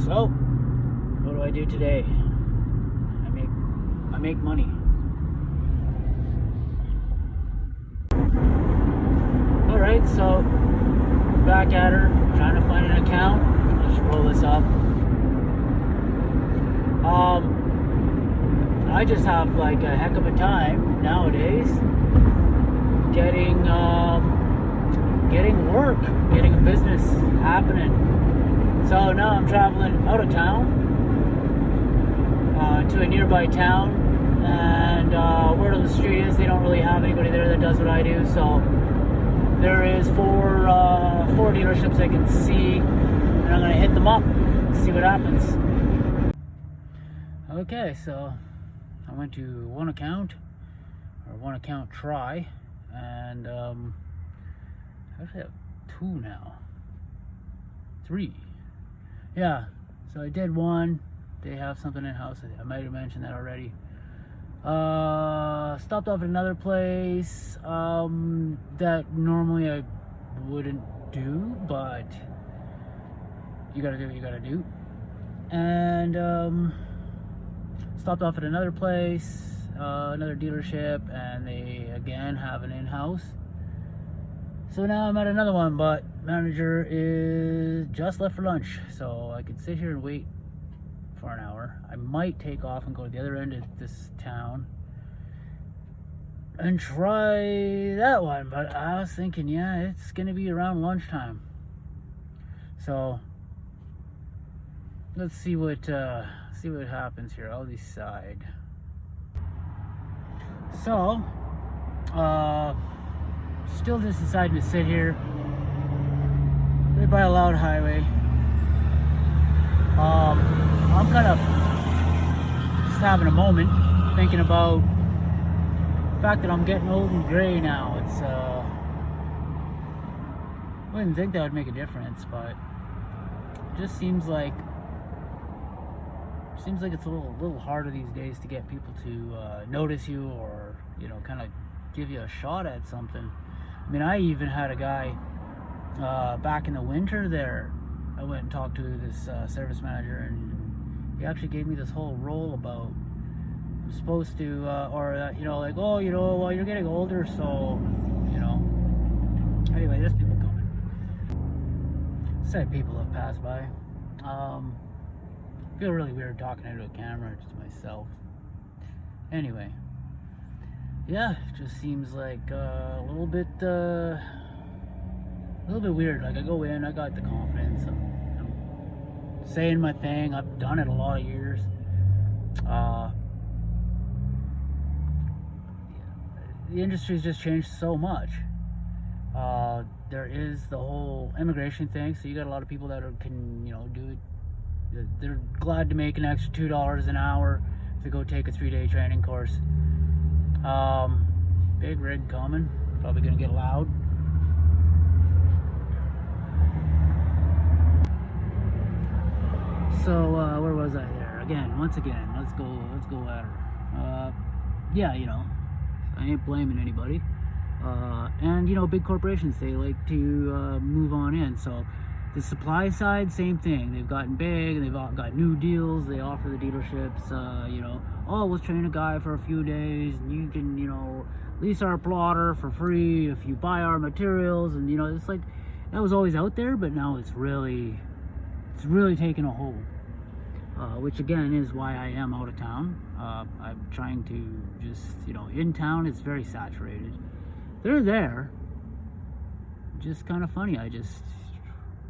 So, what do I do today? I make money. All right, so back at her, trying to find an account. Let's roll this up. I just have like a heck of a time nowadays getting work, getting a business happening. So now I'm traveling out of town to a nearby town, and word on the street is they don't really have anybody there that does what I do. So there is four dealerships I can see, and I'm gonna hit them up, see what happens. Okay, so I went to one account try, and I actually have two now. Three. Yeah, so I did one. They have something in-house. I might have mentioned that already. Stopped off at another place that normally I wouldn't do, but you gotta do what you gotta do. And stopped off at another place, another dealership, and they again have an in-house. So now I'm at another one, but manager is just left for lunch, so I could sit here and wait for an hour. I might take off and go to the other end of this town and try that one, but I was thinking, yeah, it's gonna be around lunchtime, so let's see what happens here. I'll decide. So still just deciding to sit here right by a loud highway. I'm kind of just having a moment thinking about the fact that I'm getting old and gray now. It's I wouldn't think that would make a difference, but it just seems like it's a little harder these days to get people to notice you, or kind of give you a shot at something. I mean, I even had a guy back in the winter there. I went and talked to this service manager, and he actually gave me this whole role about I'm supposed to, like, well, you're getting older, so, Anyway, there's people coming. Said people have passed by. I feel really weird talking into a camera just to myself. Anyway, yeah, it just seems like a little bit weird. Like, I go in, I got the confidence, I'm saying my thing, I've done it a lot of years. The industry's just changed so much. There is the whole immigration thing, so you got a lot of people that can do it. They're glad to make an extra $2 an hour to go take a 3-day training course. Big rig coming, probably gonna get loud. So where was I there? Once again, let's go at her. Yeah, I ain't blaming anybody. And big corporations, they like to move on in. So the supply side, same thing. They've gotten big, and they've got new deals. They offer the dealerships, oh, we'll train a guy for a few days, and you can, lease our plotter for free if you buy our materials. And it's like that was always out there, but now it's really taken a hold. Which again is why I am out of town. I'm trying to just, in town it's very saturated. They're there. Just kind of funny.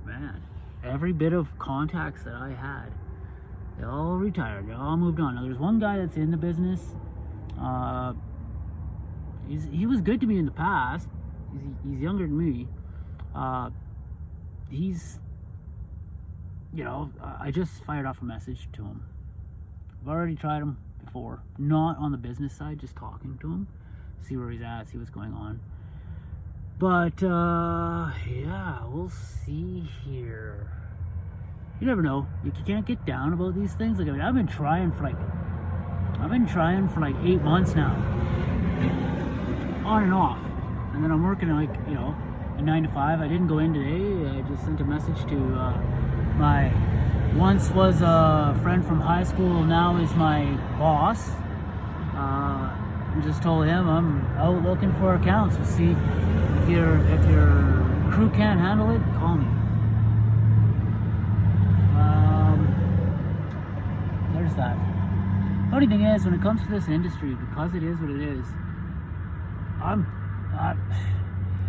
Man, every bit of contacts that I had, they all retired. They all moved on. Now there's one guy that's in the business. He was good to me in the past. He's younger than me. I just fired off a message to him. I've already tried him before, not on the business side, just talking to him, see where he's at, see what's going on. But yeah, we'll see here. You never know. You can't get down about these things. Like, I've been trying for like 8 months now, on and off, and then I'm working like a 9 to 5. I didn't go in today. I just sent a message to my once was a friend from high school, now is my boss. I just told him I'm out looking for accounts. We'll see if your crew can't handle it, call me. There's that. Funny thing is, when it comes to this industry, because it is what it is,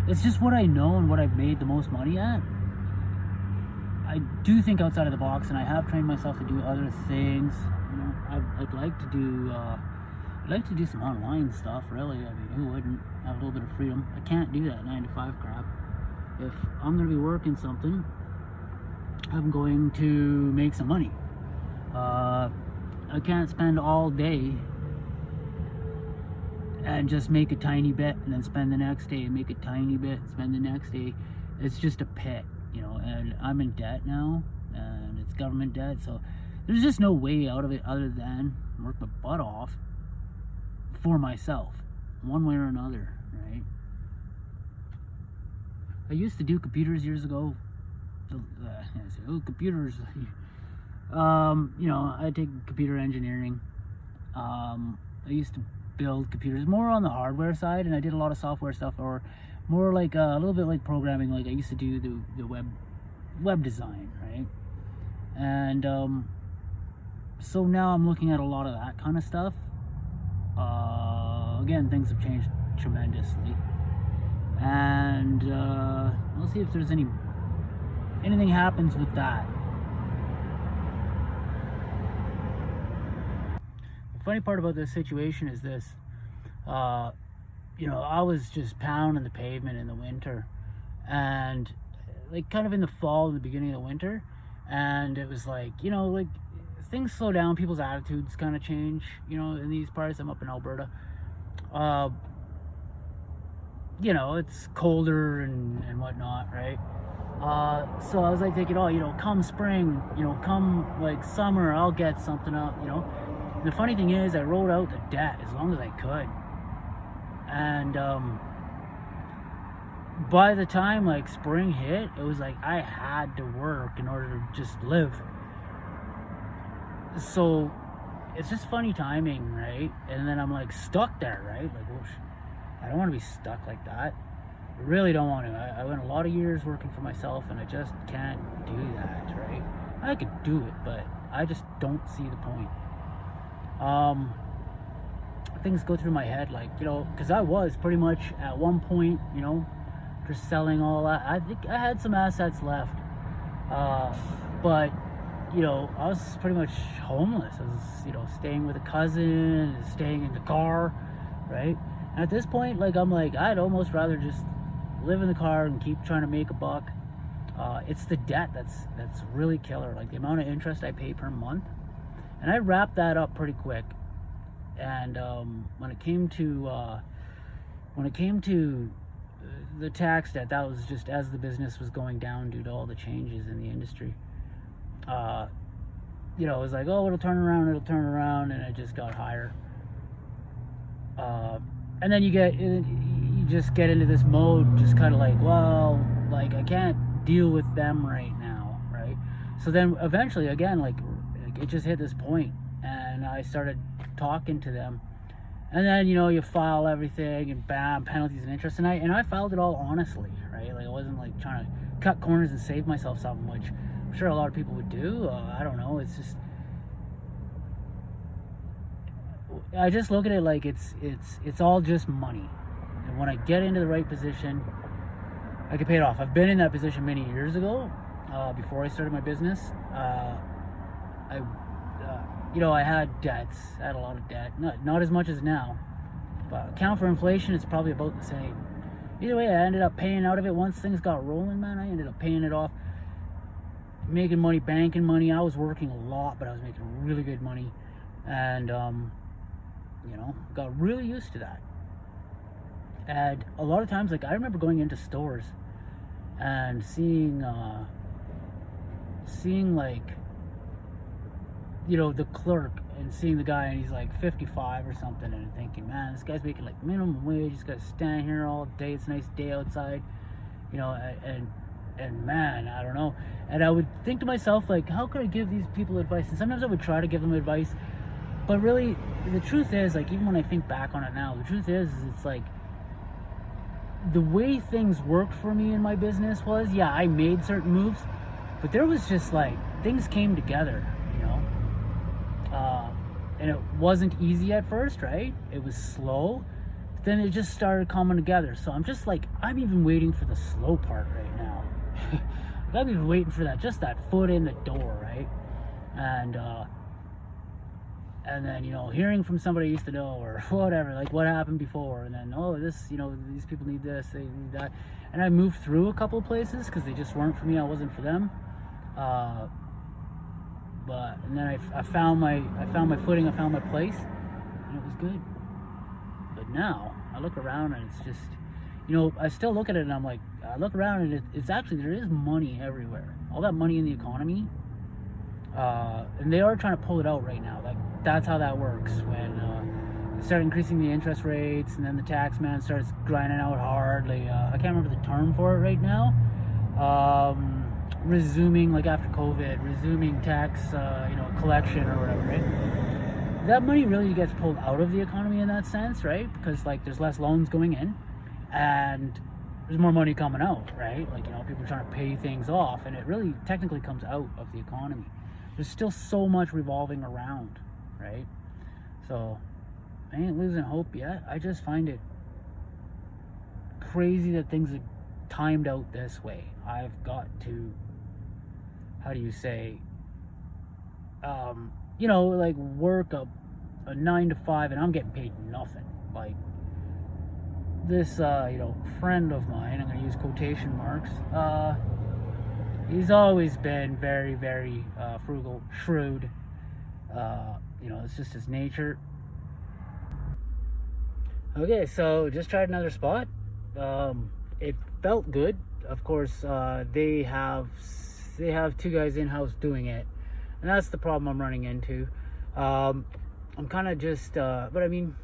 it's just what I know and what I've made the most money at. I do think outside of the box, and I have trained myself to do other things. You know, I'd like to do some online stuff. Really, I mean, who wouldn't have a little bit of freedom? I can't do that 9 to 5 crap. If I'm going to be working something, I'm going to make some money. I can't spend all day and just make a tiny bit and then spend the next day and make a tiny bit, spend the next day. It's just a pit, you know, and I'm in debt now, and it's government debt, so there's just no way out of it other than work my butt off for myself, one way or another, right? I used to do computers years ago. Computers. You know, I take computer engineering. I used to build computers more on the hardware side, and I did a lot of software stuff, or more like a little bit like programming. Like I used to do the web design, right? And so now I'm looking at a lot of that kind of stuff. Again, things have changed tremendously, and we'll see if there's anything happens with that. The funny part about this situation is this. You know, I was just pounding the pavement in the winter, and like kind of in the fall, in the beginning of the winter, and it was like, you know, like things slow down, people's attitudes kind of change, you know, in these parts. I'm up in Alberta. You know, it's colder and whatnot, right? So I was like thinking, oh, you know, come spring, you know, come like summer, I'll get something up, you know. And the funny thing is, I wrote out the debt as long as I could, and by the time like spring hit, it was like I had to work in order to just live. So it's just funny timing, right? And then I'm like stuck there, right? Like, well, I don't want to be stuck like that. I really don't want to. I went a lot of years working for myself, and I just can't do that, right? I could do it, but I just don't see the point. Things go through my head, like, you know, because I was pretty much at one point, you know, just selling all that. I think I had some assets left, but you know, I was pretty much homeless. I was, you know, staying with a cousin, staying in the car, right? And at this point, like, I'm like, I'd almost rather just live in the car and keep trying to make a buck. It's the debt that's really killer. Like the amount of interest I pay per month, and I wrapped that up pretty quick. And when it came to the tax debt, that was just as the business was going down due to all the changes in the industry. You know, it was like, oh, it'll turn around, and it just got higher. And then you just get into this mode, just kind of like, well, like I can't deal with them right now, right? So then eventually, again, like it just hit this point, and I started talking to them, and then, you know, you file everything, and bam, penalties and interest, and I filed it all honestly, right? Like I wasn't like trying to cut corners and save myself something, which I'm sure a lot of people would do. I don't know. It's just, I just look at it like it's all just money, and when I get into the right position, I can pay it off. I've been in that position many years ago, before I started my business. You know, I had debts. I had a lot of debt. Not as much as now, but account for inflation, it's probably about the same. Either way, I ended up paying out of it once things got rolling, man. I ended up paying it off, making money, banking money. I was working a lot, but I was making really good money, and you know, got really used to that. And a lot of times, like, I remember going into stores and seeing like, you know, the clerk, and seeing the guy, and he's like 55 or something, and thinking, man, this guy's making like minimum wage. He's got to stand here all day. It's a nice day outside, you know, and man, I don't know. And I would think to myself, like, how could I give these people advice? And sometimes I would try to give them advice, but really, the truth is, like, even when I think back on it now, the truth is it's like, the way things worked for me in my business was, yeah, I made certain moves, but there was just like, things came together, you know? And it wasn't easy at first, right? It was slow. Then it just started coming together. So I'm just like, I'm even waiting for the slow part right now. I'm even waiting for that, just that foot in the door, right? And then, you know, hearing from somebody I used to know or whatever, like what happened before, and then, oh, this, you know, these people need this, they need that. And I moved through a couple of places because they just weren't for me, I wasn't for them. And then I found my footing, I found my place, and it was good. But now I look around and it's just, you know, I still look at it and I'm like, I look around and it's actually, there is money everywhere. All that money in the economy, and they are trying to pull it out right now. Like, that's how that works. When they start increasing the interest rates, and then the tax man starts grinding out hard. Like, I can't remember the term for it right now. Resuming, like after COVID, resuming tax, you know, collection or whatever, right? That money really gets pulled out of the economy in that sense, right? Because like there's less loans going in, and there's more money coming out, right? Like, you know, people are trying to pay things off, and it really technically comes out of the economy. There's still so much revolving around, right? So I ain't losing hope yet. I just find it crazy that things are timed out this way. I've got to, how do you say, you know, like work a 9 to 5 and I'm getting paid nothing. Like this, you know, friend of mine, I'm going to use quotation marks, he's always been very, very frugal, shrewd. You know, it's just his nature. Okay, so just tried another spot. It felt good. Of course, they have 2 guys in-house doing it, and that's the problem I'm running into. I'm kind of just, but I mean,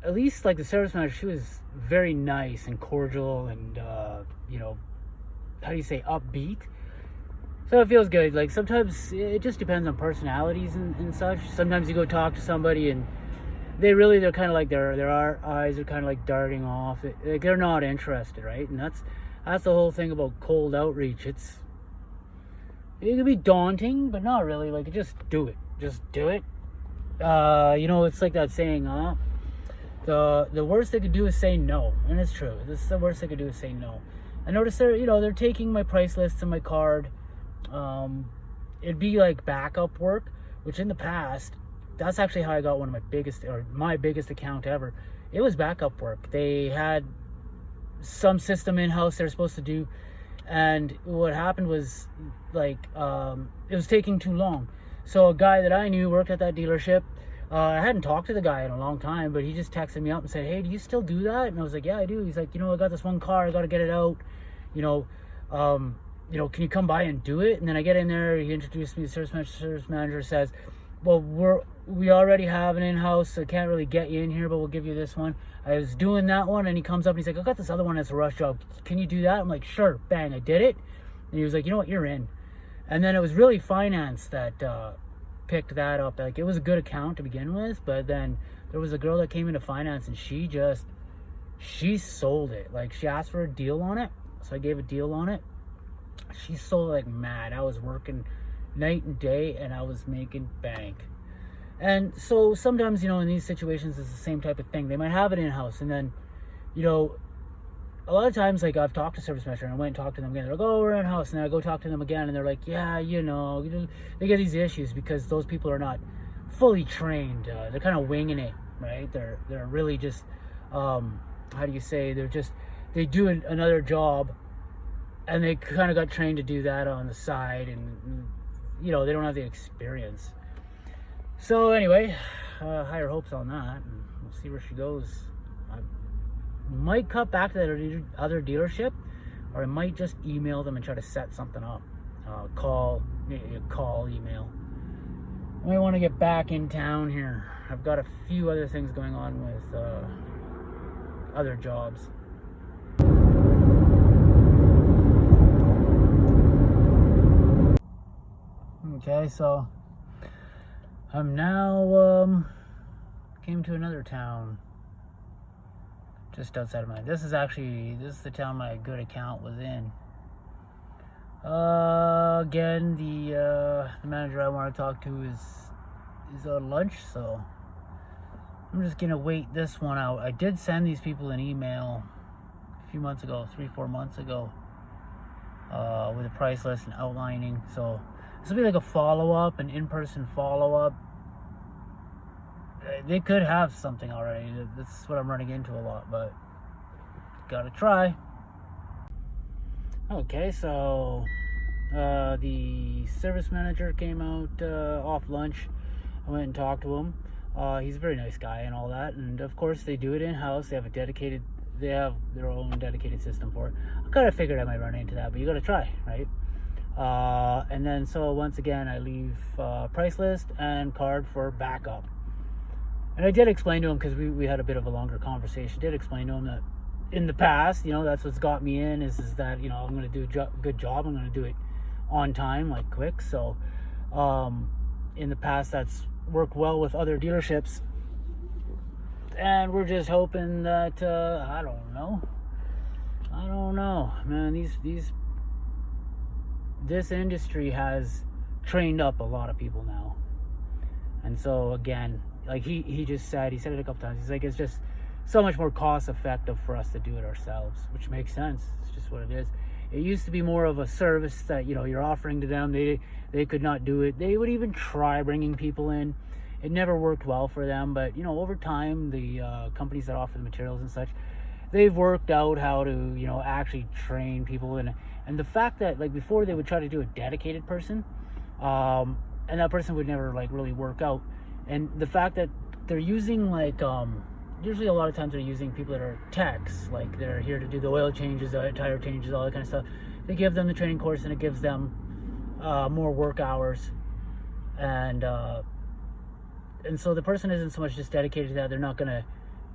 at least like the service manager, she was very nice and cordial and, you know, how do you say, upbeat. So it feels good. Like sometimes it just depends on personalities and such. Sometimes you go talk to somebody and they're kind of like their eyes are kind of like darting off. Like they're not interested, right? And that's the whole thing about cold outreach. It can be daunting, but not really. Like, just do it. Just do it. You know, it's like that saying, the worst they could do is say no. And it's true. This is the worst they could do is say no. I noticed they're taking my price lists and my card. It'd be like backup work, which in the past, that's actually how I got my biggest account ever. It was backup work. They had some system in-house they're supposed to do, and what happened was, like, it was taking too long. So a guy that I knew worked at that dealership. I hadn't talked to the guy in a long time, but he just texted me up and said, hey, do you still do that? And I was like, yeah, I do. He's like, you know, I got this one car, I got to get it out, you know, can you come by and do it? And then I get in there, he introduced me to the service manager says, well, we already have an in-house, so I can't really get you in here, but we'll give you this one. I was doing that one, and he comes up and he's like, I got this other one that's a rush job. Can you do that? I'm like, sure. Bang, I did it. And he was like, you know what, you're in. And then it was really finance that picked that up. Like, it was a good account to begin with, but then there was a girl that came into finance, and she sold it. Like, she asked for a deal on it, so I gave a deal on it. She sold it like mad. I was working night and day, and I was making bank. And so sometimes, you know, in these situations, it's the same type of thing. They might have it in-house, and then, you know, a lot of times, like, I've talked to service manager, and I went and talked to them again. They're like, oh, we're in-house, and then I go talk to them again, and they're like, yeah, you know, they get these issues because those people are not fully trained. They're kind of winging it, right? They're really just, how do you say, they do another job, and they kind of got trained to do that on the side, and, you know, they don't have the experience. So anyway, higher hopes on that, and we'll see where she goes. I might cut back to that other dealership, or I might just email them and try to set something up. Call, email. I might want to get back in town here. I've got a few other things going on with other jobs. Okay, so I'm now came to another town just outside of mine. This is the town my good account was in. Again, the manager I want to talk to is on lunch, so I'm just gonna wait this one out. I did send these people an email a few months ago, 3-4 months ago, with a price list and outlining. So this will be like a follow-up, an in-person follow-up. They could have something already. That's what I'm running into a lot, but gotta try. Okay, so the service manager came out off lunch. I went and talked to him. He's a very nice guy and all that, and of course they do it in-house. They have their own dedicated system for it. I kind of figured I might run into that, but you gotta try, right? And then so once again I leave price list and card for backup. And I did explain to him, because we had a bit of a longer conversation, did explain to him that in the past, that's what's got me in, is that, I'm going to do a good job. I'm going to do it on time, like quick. So in the past, that's worked well with other dealerships. And we're just hoping that, I don't know, man, this industry has trained up a lot of people now. And so again, like he said it a couple times. He's like, it's just so much more cost effective for us to do it ourselves, which makes sense. It's just what it is. It used to be more of a service that, you're offering to them. They could not do it. They would even try bringing people in. It never worked well for them. But, over time, the companies that offer the materials and such, they've worked out how to, actually train people. And the fact that, like, before they would try to do a dedicated person, and that person would never, like, really work out. And the fact that they're using, like, usually a lot of times they're using people that are techs, like they're here to do the oil changes, the tire changes, all that kind of stuff. They give them the training course, and it gives them more work hours. And so the person isn't so much just dedicated to that. They're not going to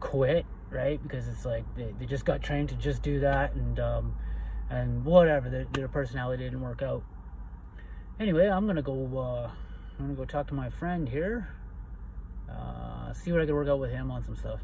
quit, right? Because it's like they just got trained to just do that, and whatever, their personality didn't work out. Anyway, I'm gonna go talk to my friend here, see what I can work out with him on some stuff.